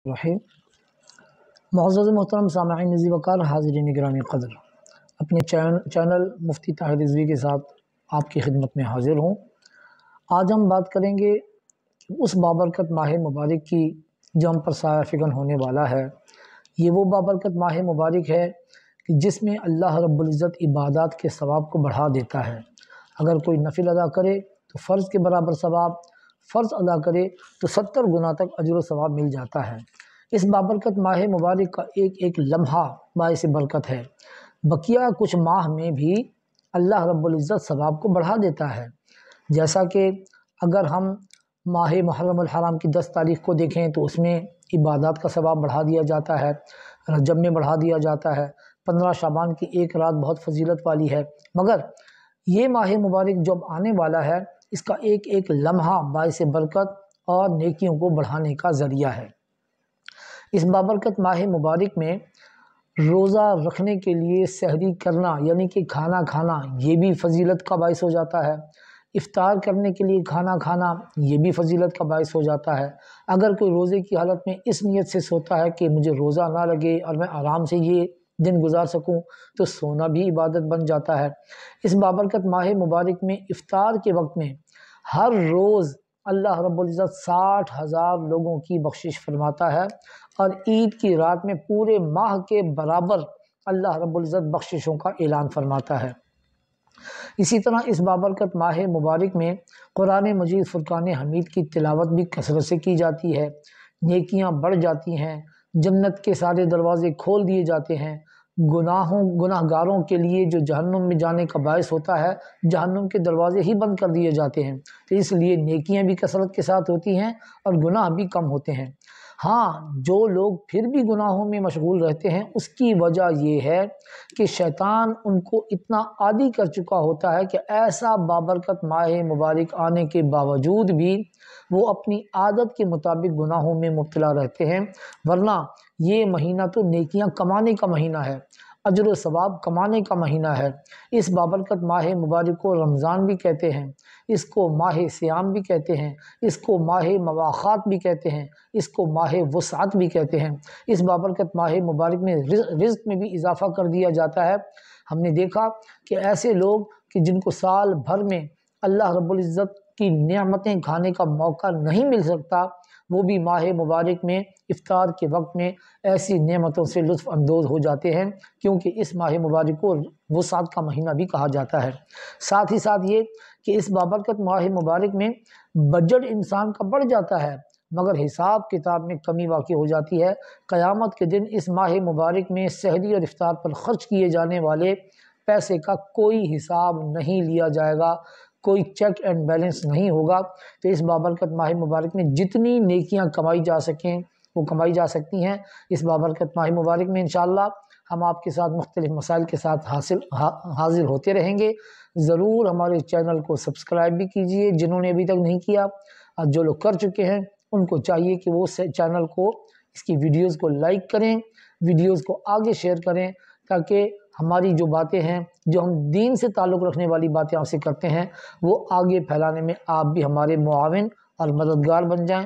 रहीम। मुअज़्ज़ज़ मोहतरम सामईन नज़ीर वक़ार हाज़रीन गिरामी क़दर, अपने चैनल मुफ्ती ताहिर रिज़वी के साथ आपकी खिदमत में हाज़िर हूँ। आज हम बात करेंगे उस बाबरकत माह मुबारक की जो हम पर साया फ़िग़न होने वाला है। ये वो बाबरकत माह मुबारक है कि जिसमें अल्लाह रब्बुल इज़्ज़त इबादत के सवाब को बढ़ा देता है। अगर कोई नफिल अदा करे तो फ़र्ज़ के बराबर सवाब, फ़र्ज़ अदा करे तो 70 गुना तक अजर व सवाब मिल जाता है। इस बाबरकत माह मुबारक का एक एक लम्हा बाइस बरकत है। बकिया कुछ माह में भी अल्लाह रब्बुल इज़्ज़त सवाब को बढ़ा देता है। जैसा कि अगर हम माह मुहर्रम हराम की 10 तारीख़ को देखें तो उसमें इबादत का सवाब बढ़ा दिया जाता है, रजब में बढ़ा दिया जाता है, 15 शाबान की एक रात बहुत फजीलत वाली है। मगर ये माह मुबारक जब आने वाला है, इसका एक एक लम्हा बाइस बरकत और नेकियों को बढ़ाने का ज़रिया है। इस बाबरकत माह मुबारक में रोज़ा रखने के लिए सहरी करना यानी कि खाना खाना ये भी फजीलत का बाइस हो जाता है। इफ्तार करने के लिए खाना खाना ये भी फजीलत का बाइस हो जाता है। अगर कोई रोज़े की हालत में इस नीयत से सोता है कि मुझे रोज़ा ना लगे और मैं आराम से ये दिन गुजार सकूं, तो सोना भी इबादत बन जाता है। इस बाबरकत माह मुबारक में इफ्तार के वक्त में हर रोज़ अल्लाह रब्बुल इज़्ज़त 60,000 लोगों की बख्शिश फरमाता है और ईद की रात में पूरे माह के बराबर अल्लाह रब्बुल इज़्ज़त बख्शिशों का ऐलान फरमाता है। इसी तरह इस बाबरकत माह मुबारक में कुरान मजीद फुरकान हमीद की तिलावत भी कसरत से की जाती है। नेकियां बढ़ जाती हैं, जन्नत के सारे दरवाज़े खोल दिए जाते हैं। गुनाहगारों के लिए जो जहन्नुम में जाने का बायस होता है, जहन्नुम के दरवाज़े ही बंद कर दिए जाते हैं। तो इसलिए नेकियां भी कसरत के साथ होती हैं और गुनाह भी कम होते हैं। हाँ, जो लोग फिर भी गुनाहों में मशगूल रहते हैं, उसकी वजह ये है कि शैतान उनको इतना आदी कर चुका होता है कि ऐसा बाबरकत माह मुबारक आने के बावजूद भी वो अपनी आदत के मुताबिक गुनाहों में मुब्तला रहते हैं। वरना ये महीना तो नेकियां कमाने का महीना है, अजर व सवाब कमाने का महीना है। इस बाबरकत माह मुबारक को रमज़ान भी कहते हैं, इसको माह सियाम भी कहते हैं, इसको माह मवाख़ात भी कहते हैं, इसको माह वुसात भी कहते हैं। इस बाबरकत माह मुबारक में रिज़्क़ में भी इजाफ़ा कर दिया जाता है। हमने देखा कि ऐसे लोग कि जिनको साल भर में अल्लाह रब्बुल इज़्ज़त की नेमतें खाने का मौका नहीं मिल सकता, वो भी माह मुबारक में इफ्तार के वक्त में ऐसी नेमतों से लुत्फ़ अंदोज़ हो जाते हैं, क्योंकि इस माह मुबारक को वुसात का महीना भी कहा जाता है। साथ ही साथ ये कि इस बाबरकत माह मुबारक में बजट इंसान का बढ़ जाता है, मगर हिसाब किताब में कमी वाक़ई हो जाती है। क़यामत के दिन इस माह मुबारक में सहरी और इफ्तार पर ख़र्च किए जाने वाले पैसे का कोई हिसाब नहीं लिया जाएगा, कोई चेक एंड बैलेंस नहीं होगा। तो इस बाबरकत माह मुबारक में जितनी नेकियां कमाई जा सकें वो कमाई जा सकती हैं। इस बाबरकत माह मुबारक में इंशाअल्लाह हम आपके साथ मुख्तलिफ़ मसाइल के साथ हाज़िर होते रहेंगे। ज़रूर हमारे चैनल को सब्सक्राइब भी कीजिए जिन्होंने अभी तक नहीं किया, और जो लोग कर चुके हैं उनको चाहिए कि वो चैनल को, इसकी वीडियोज़ को लाइक करें, वीडियोज़ को आगे शेयर करें, ताकि हमारी जो बातें हैं, जो हम दीन से ताल्लुक़ रखने वाली बातें आपसे करते हैं, वो आगे फैलाने में आप भी हमारे मुआविन और मददगार बन जाएं।